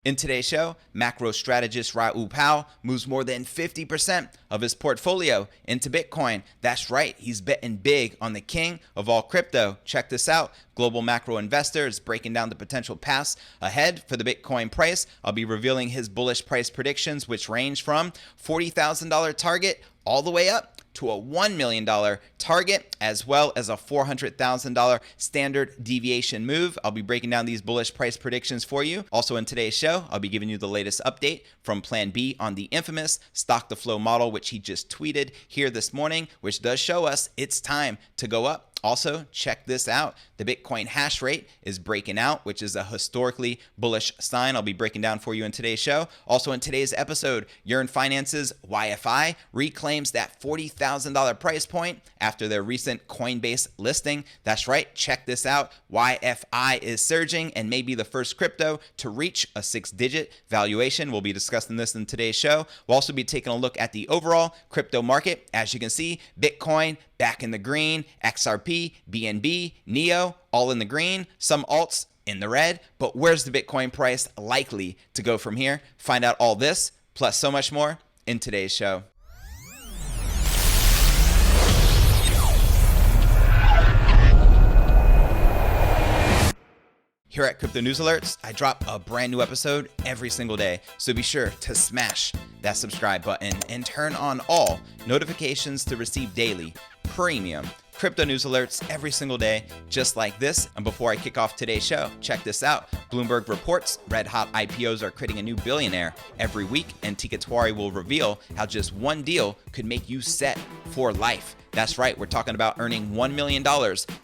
In today's show, macro strategist Raoul Pal moves more than 50% of his portfolio into Bitcoin. That's right, he's betting big on the king of all crypto. Check this out. Global macro investor is breaking down the potential paths ahead for the Bitcoin price. I'll be revealing his bullish price predictions, which range from $40,000 target all the way up to a $1 million target, as well as a $400,000 standard deviation move. I'll be breaking down these bullish price predictions for you. Also in today's show, I'll be giving you the latest update from Plan B on the infamous stock to flow model, which he just tweeted here this morning, which does show us it's time to go up. Also, check this out. The Bitcoin hash rate is breaking out, which is a historically bullish sign. I'll be breaking down for you in today's show. Also in today's episode, Yearn Finance's YFI reclaims that $40,000 price point after their recent Coinbase listing. That's right, check this out. YFI is surging and may be the first crypto to reach a 6-digit valuation. We'll be discussing this in today's show. We'll also be taking a look at the overall crypto market. As you can see, Bitcoin back in the green, XRP, BNB, NEO, all in the green, some alts in the red. But where's the Bitcoin price likely to go from here? Find out all this, plus so much more in today's show. Here at Crypto News Alerts, I drop a brand new episode every single day, so be sure to smash that subscribe button and turn on all notifications to receive daily premium crypto news alerts every single day, just like this. And before I kick off today's show, check this out. Bloomberg reports red hot IPOs are creating a new billionaire every week, and Tiketwari will reveal how just one deal could make you set for life. That's right, we're talking about earning $1 million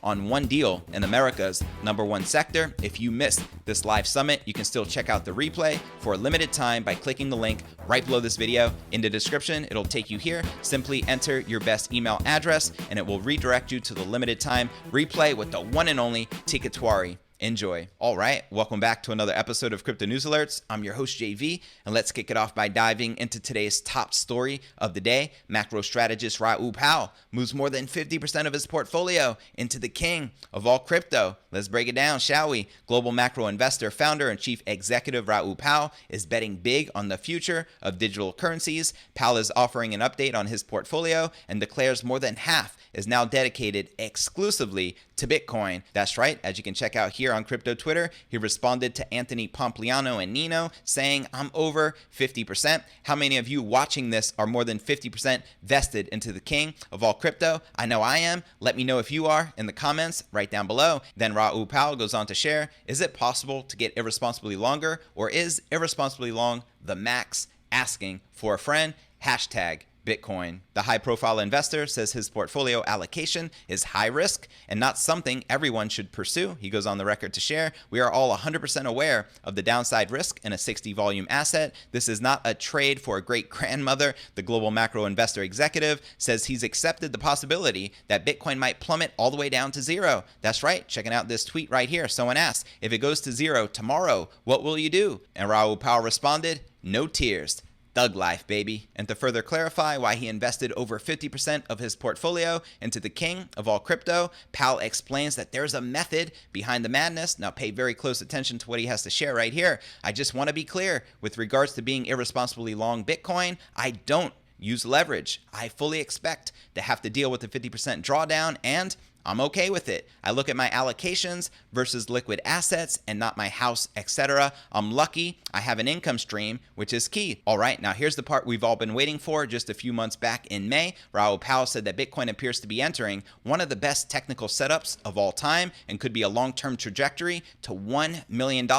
on one deal in America's #1 sector. If you missed this live summit, you can still check out the replay for a limited time by clicking the link right below this video in the description. It'll take you here. Simply enter your best email address and it will redirect you to the limited time replay with the one and only Tiketwari. Enjoy. All right, welcome back to another episode of Crypto News Alerts. I'm your host, JV, and let's kick it off by diving into today's top story of the day. Macro strategist Raoul Pal moves more than 50% of his portfolio into the king of all crypto. Let's break it down, shall we? Global macro investor, founder, and chief executive Raoul Pal is betting big on the future of digital currencies. Pal is offering an update on his portfolio and declares more than half is now dedicated exclusively to Bitcoin. That's right, as you can check out here on Crypto Twitter, he responded to Anthony Pompliano and Nino saying, I'm over 50%. How many of you watching this are more than 50% vested into the king of all crypto? I know I am. Let me know if you are in the comments right down below. Then Raoul Pal goes on to share, is it possible to get irresponsibly longer, or is irresponsibly long the max? Asking for a friend. Hashtag Bitcoin. The high-profile investor says his portfolio allocation is high risk and not something everyone should pursue. He goes on the record to share, we are all 100% aware of the downside risk in a 60-volume asset. This is not a trade for a great-grandmother. The global macro investor executive says he's accepted the possibility that Bitcoin might plummet all the way down to zero. That's right, checking out this tweet right here. Someone asked, if it goes to zero tomorrow, what will you do? And Raoul Pal responded, no tears. Thug life, baby. And to further clarify why he invested over 50% of his portfolio into the king of all crypto, Pal explains that there's a method behind the madness. Now pay very close attention to what he has to share right here. I just want to be clear, with regards to being irresponsibly long Bitcoin, I don't use leverage. I fully expect to have to deal with the 50% drawdown, and I'm okay with it. I look at my allocations versus liquid assets and not my house, etc. I'm lucky I have an income stream, which is key. All right, now here's the part we've all been waiting for. Just a few months back in May, Raoul Pal said that Bitcoin appears to be entering one of the best technical setups of all time and could be a long-term trajectory to $1 million.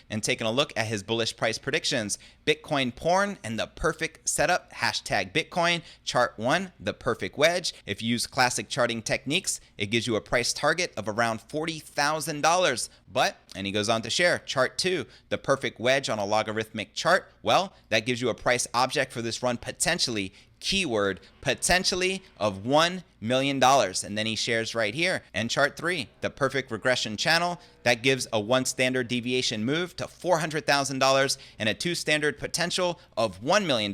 And taking a look at his bullish price predictions, Bitcoin porn and the perfect setup, hashtag Bitcoin. Chart 1, the perfect wedge. If you use classic charting techniques, it gives you a price target of around $40,000. But, and he goes on to share, chart 2, the perfect wedge on a logarithmic chart. Well, that gives you a price object for this run potentially, keyword, potentially, of $1 million. And then he shares right here, and chart 3, the perfect regression channel, that gives a 1 standard deviation move to $400,000 and a 2 standard potential of $1 million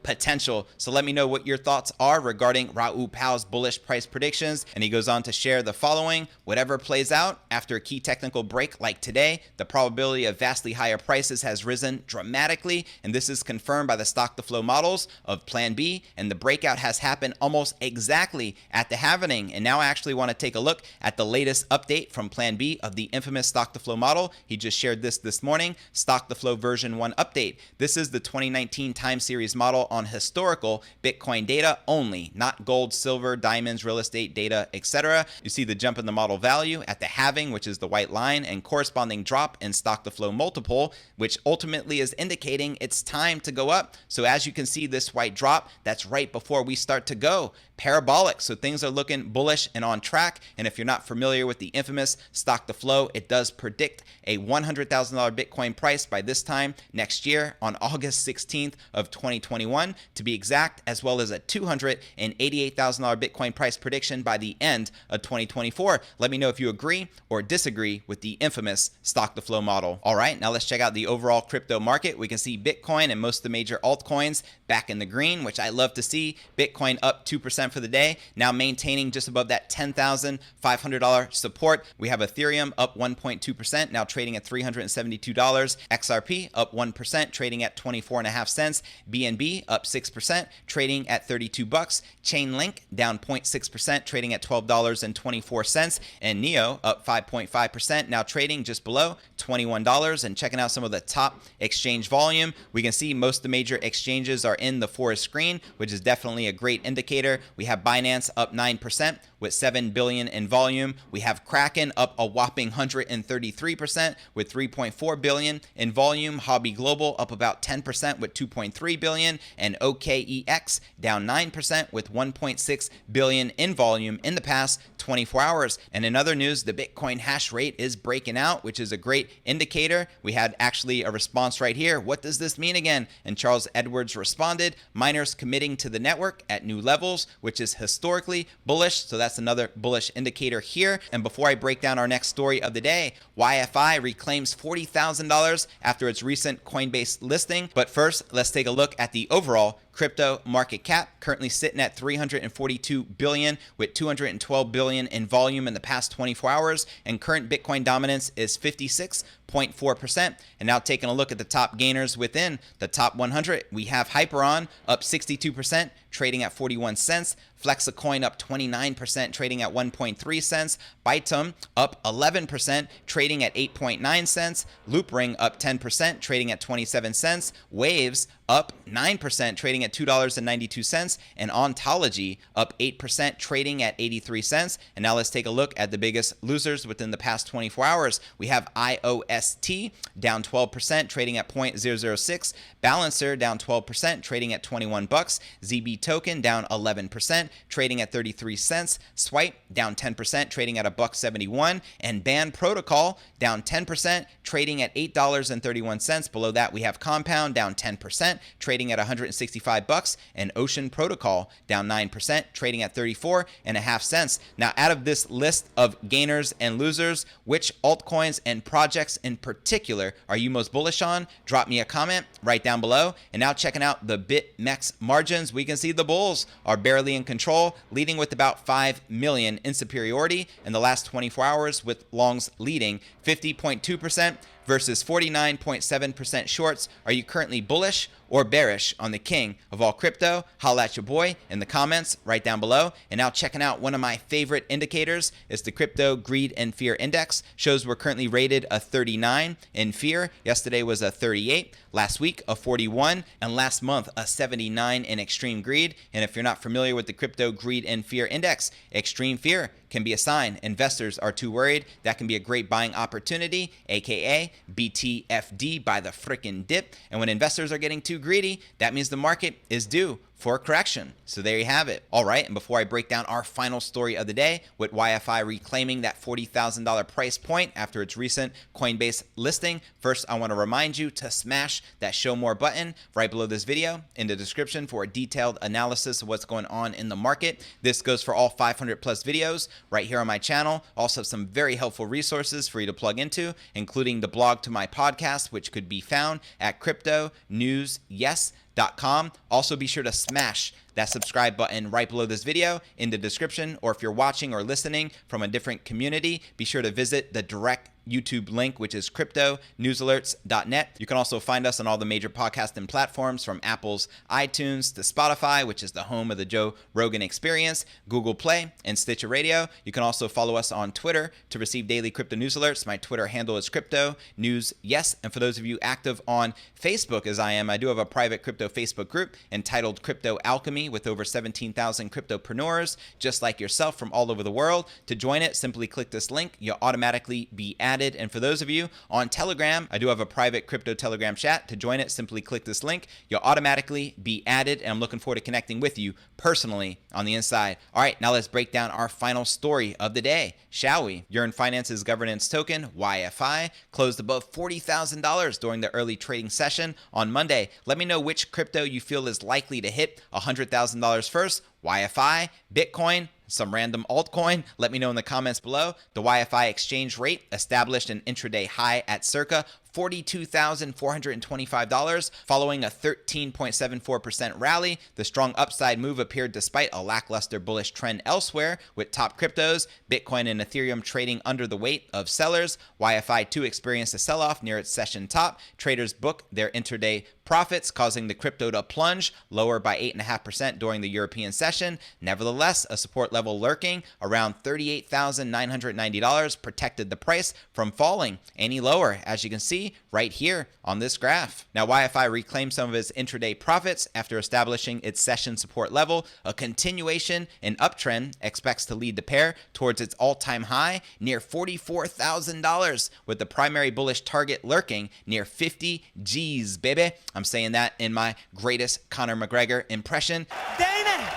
potential. So let me know what your thoughts are regarding Raoul Pal's bullish price predictions. And he goes on to share the following: whatever plays out after a key technical break like today, the probability of vastly higher prices has risen dramatically, and this is confirmed by the stock to flow models of Plan B, and the breakout has happened almost exactly at the halvening. And now I actually want to take a look at the latest update from Plan B of the infamous stock to flow model. He just shared this morning, stock to flow version 1 update. This is the 2019 time series model on historical Bitcoin data only, not gold, silver, diamonds, real estate data, etc. You see the jump in the model value at the halving, which is the white line, and corresponding drop in stock to flow multiple, which ultimately is indicating it's time to go up. So as you can see, this white drop, that's right before we start to go parabolic. So things are looking bullish and on track. And if you're not familiar with the infamous stock to flow, it does predict a $100,000 Bitcoin price by this time next year on August 16th of 2021 to be exact, as well as a $288,000 Bitcoin price prediction by the end of 2024. Let me know if you agree or disagree with the infamous stock to flow model. All right, now let's check out the overall crypto market. We can see Bitcoin and most of the major altcoins back in the green, which I love to see. Bitcoin up 2% for the day, now maintaining just above that $10,500 support. We have Ethereum up 1.2%, now trading at $372. XRP up 1%, trading at 24.5 cents. BNB up 6%, trading at 32 bucks. Chainlink down 0.6%, trading at $12.24. And Neo up 5.5%, now trading just below $21. And checking out some of the top exchange volume, we can see most of the major exchanges are in the forest green, which is definitely a great indicator. We have Binance up 9% with 7 billion in volume. We have Kraken up a whopping 133% with 3.4 billion in volume. Hobby Global up about 10% with 2.3 billion, and OKEX down 9% with 1.6 billion in volume in the past 24 hours. And in other news, the Bitcoin hash rate is breaking out, which is a great indicator. We had actually a response right here. What does this mean again? And Charles Edwards responded, miners committing to the network at new levels, which is historically bullish. So that's another bullish indicator here. And before I break down our next story of the day, YFI reclaims $40,000 after its recent Coinbase listing. But first, let's take a look at the overall crypto market cap, currently sitting at 342 billion with 212 billion in volume in the past 24 hours, and current Bitcoin dominance is 56.4%. And now taking a look at the top gainers within the top 100, we have Hyperon up 62%, trading at 41 cents. Flexacoin up 29%, trading at 1.3 cents. Bytum up 11%, trading at 8.9 cents. Loopring up 10%, trading at 27 cents. Waves up 9%, trading at $2.92. And Ontology up 8%, trading at 83 cents. And now let's take a look at the biggest losers within the past 24 hours. We have IOST down 12%, trading at 0.006. Balancer down 12%, trading at 21 bucks. ZB token down 11%, trading at 33 cents. Swipe down 10%, trading at $1.71. And Band Protocol down 10%, trading at $8.31. Below that, we have Compound down 10%, trading at 165 bucks. And Ocean Protocol down 9%, trading at 34.5 cents. Now, out of this list of gainers and losers, which altcoins and projects in particular are you most bullish on? Drop me a comment right down below. And now checking out the BitMEX margins, we can see the bulls are barely in control, leading with about 5 million in superiority in the last 24 hours, with longs leading 50.2% versus 49.7% shorts. Are you currently bullish or bearish on the king of all crypto? Holla at your boy in the comments right down below. And now checking out one of my favorite indicators is the Crypto Greed and Fear Index. Shows we're currently rated a 39 in fear. Yesterday was a 38. Last week a 41. And last month a 79 in extreme greed. And if you're not familiar with the Crypto Greed and Fear Index, extreme fear can be a sign investors are too worried. That can be a great buying opportunity, aka BTFD, by the frickin' dip. And when investors are getting too greedy, that means the market is due for a correction. So there you have it. All right, and before I break down our final story of the day, with YFI reclaiming that $40,000 price point after its recent Coinbase listing, first I want to remind you to smash that show more button right below this video in the description for a detailed analysis of what's going on in the market. This goes for all 500 plus videos right here on my channel. Also some very helpful resources for you to plug into, including the blog to my podcast, which could be found at cryptonewsyes.com. cryptonews.com. Also, be sure to smash that subscribe button right below this video in the description, or if you're watching or listening from a different community, be sure to visit the direct YouTube link, which is cryptonewsalerts.net. You can also find us on all the major podcasting platforms, from Apple's iTunes to Spotify, which is the home of the Joe Rogan Experience, Google Play, and Stitcher Radio. You can also follow us on Twitter to receive daily crypto news alerts. My Twitter handle is Crypto News Yes. And for those of you active on Facebook, as I am, I do have a private crypto Facebook group entitled Crypto Alchemy with over 17,000 cryptopreneurs just like yourself from all over the world. To join it, simply click this link. You'll automatically be added. And for those of you on Telegram, I do have a private crypto Telegram chat. To join it, simply click this link. You'll automatically be added, and I'm looking forward to connecting with you personally on the inside. All right, now let's break down our final story of the day, shall we? Yearn Finance's governance token, YFI, closed above $40,000 during the early trading session on Monday. Let me know which crypto you feel is likely to hit $100,000 first. YFI, Bitcoin, some random altcoin? Let me know in the comments below. The YFI exchange rate established an intraday high at circa $42,425 following a 13.74% rally. The strong upside move appeared despite a lackluster bullish trend elsewhere, with top cryptos, Bitcoin and Ethereum, trading under the weight of sellers. YFI too experienced a sell-off near its session top. Traders booked their intraday profits, causing the crypto to plunge lower by 8.5% during the European session. Nevertheless, a support level lurking around $38,990 protected the price from falling any lower, as you can see right here on this graph. Now, YFI reclaimed some of its intraday profits after establishing its session support level. A continuation in uptrend expects to lead the pair towards its all-time high near $44,000, with the primary bullish target lurking near 50 G's, baby. I'm saying that in my greatest Conor McGregor impression. Dana,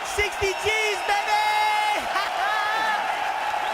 60 G's, baby!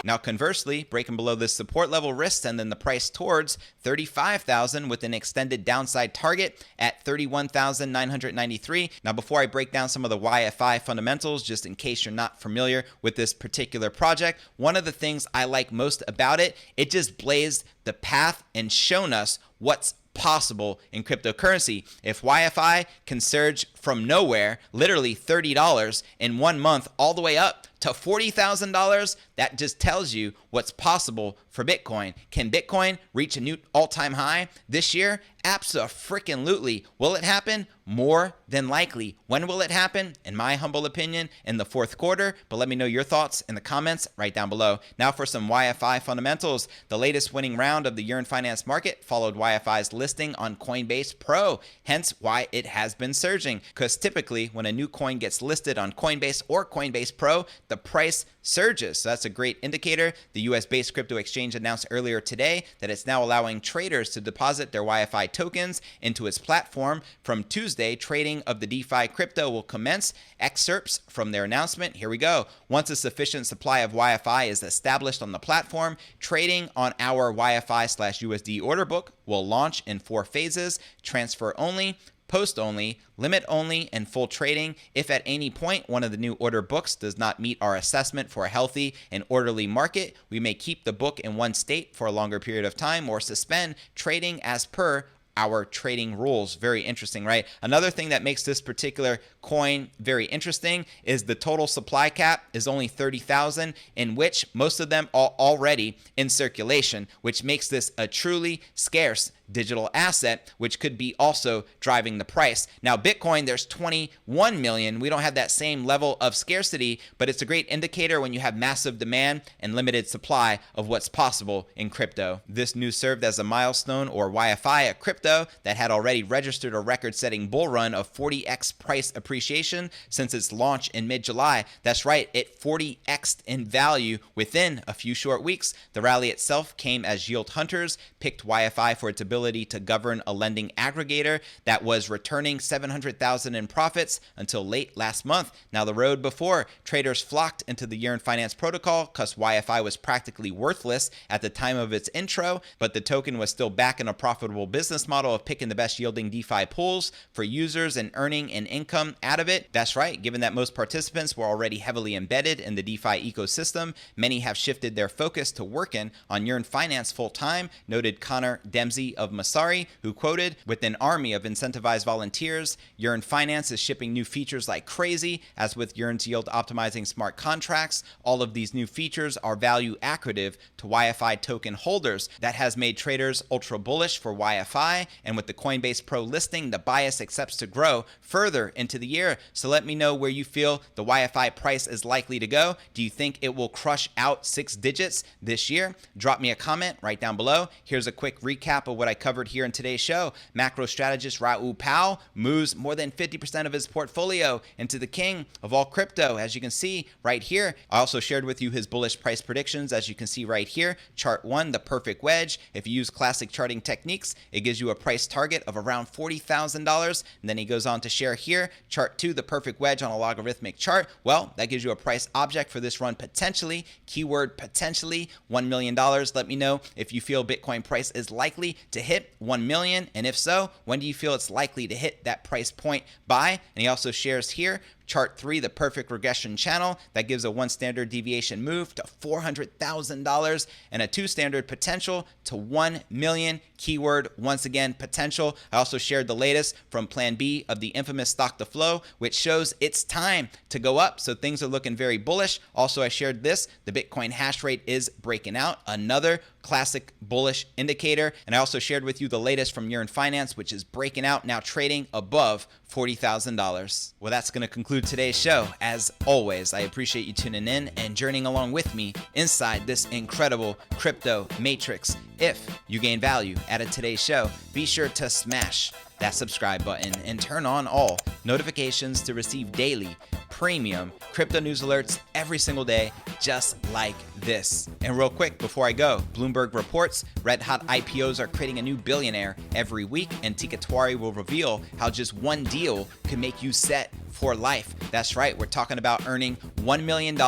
Now, conversely, breaking below this support level risks and then the price towards $35,000 with an extended downside target at $31,993. Now, before I break down some of the YFI fundamentals, just in case you're not familiar with this particular project, one of the things I like most about it, it just blazed the path and shown us what's possible in cryptocurrency. If YFI can surge from nowhere, literally $30 in 1 month, all the way up to $40,000, that just tells you what's possible for Bitcoin. Can Bitcoin reach a new all-time high this year? Abso-freaking-lutely. Will it happen? More than likely. When will it happen? In my humble opinion, in the fourth quarter. But let me know your thoughts in the comments right down below. Now for some YFI fundamentals. The latest winning round of the Yearn Finance market followed YFI's listing on Coinbase Pro, hence why it has been surging. Because typically when a new coin gets listed on Coinbase or Coinbase Pro, the price surges. So that's a great indicator. The US-based crypto exchange announced earlier today that it's now allowing traders to deposit their YFI tokens into its platform. From Tuesday, trading of the DeFi crypto will commence. Excerpts from their announcement. Here we go. Once a sufficient supply of YFI is established on the platform, trading on our YFI/USD order book will launch in 4 phases: transfer only, post only, limit only, and full trading. If at any point one of the new order books does not meet our assessment for a healthy and orderly market, we may keep the book in one state for a longer period of time or suspend trading as per our trading rules. Very interesting, right? Another thing that makes this particular coin very interesting is the total supply cap is only 30,000, in which most of them are already in circulation, which makes this a truly scarce digital asset, which could be also driving the price. Now, Bitcoin, there's 21 million. We don't have that same level of scarcity, but it's a great indicator when you have massive demand and limited supply of what's possible in crypto. This news served as a milestone, or YFI, a crypto that had already registered a record-setting bull run of 40x price appreciation since its launch in mid-July. That's right, it 40x'd in value within a few short weeks. The rally itself came as yield hunters picked YFI for its ability to govern a lending aggregator that was returning $700,000 in profits until late last month. Now, the road before, traders flocked into the Yearn Finance protocol because YFI was practically worthless at the time of its intro, but the token was still back in a profitable business model of picking the best yielding DeFi pools for users and earning an income out of it. That's right, given that most participants were already heavily embedded in the DeFi ecosystem, many have shifted their focus to working on Yearn Finance full time, noted Connor Dempsey of of Masari, who quoted, "With an army of incentivized volunteers, Yearn Finance is shipping new features like crazy. As with Yearn's yield optimizing smart contracts, all of these new features are value accretive to YFI token holders. That has made traders ultra bullish for YFI, and with the Coinbase Pro listing, the bias accepts to grow further into the year. So let me know where you feel the YFI price is likely to go. Do you think it will crush out 6 digits this year? Drop me a comment right down below. Here's a quick recap of what I covered here in today's show. Macro strategist Raoul Pal moves more than 50% of his portfolio into the king of all crypto, as you can see right here. I also shared with you his bullish price predictions, as you can see right here. Chart 1, the perfect wedge. If you use classic charting techniques, it gives you a price target of around $40,000. And then he goes on to share here, chart 2, the perfect wedge on a logarithmic chart. Well, that gives you a price object for this run potentially, keyword potentially, $1 million. Let me know if you feel Bitcoin price is likely to hit 1 million, and if so, when do you feel it's likely to hit that price point by? And he also shares here chart 3, the perfect regression channel that gives a 1 standard deviation move to $400,000 and a 2 standard potential to 1 million, keyword once again potential. I also shared the latest from plan B of the infamous stock to flow, which shows it's time to go up, so things are looking very bullish. Also, I shared this, the Bitcoin hash rate is breaking out, another classic bullish indicator. And I also shared with you the latest from Yearn Finance, which is breaking out, now trading above $40,000. Well, that's going to conclude today's show. As always, I appreciate you tuning in and journeying along with me inside this incredible crypto matrix. If you gain value out of today's show, be sure to smash that subscribe button and turn on all notifications to receive daily premium crypto news alerts every single day, just like this. And real quick before I go, Bloomberg reports red hot IPOs are creating a new billionaire every week, and Tikatwari will reveal how just one deal can make you set for life. That's right, we're talking about earning $1 million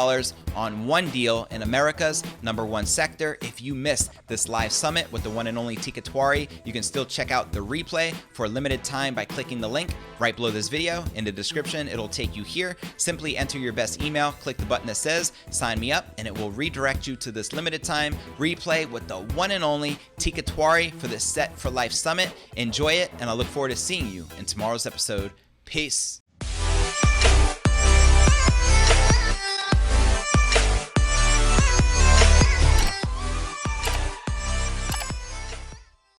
on one deal in America's #1 sector. If you missed this live summit with the one and only Tikatwari, you can still check out the replay for a limited time by clicking the link right below this video. In the description, it'll take you here. Simply enter your best email, click the button that says sign me up, and it will redirect you to this limited time replay with the one and only Tikatwari for this Set for Life summit. Enjoy it, and I look forward to seeing you in tomorrow's episode. Peace.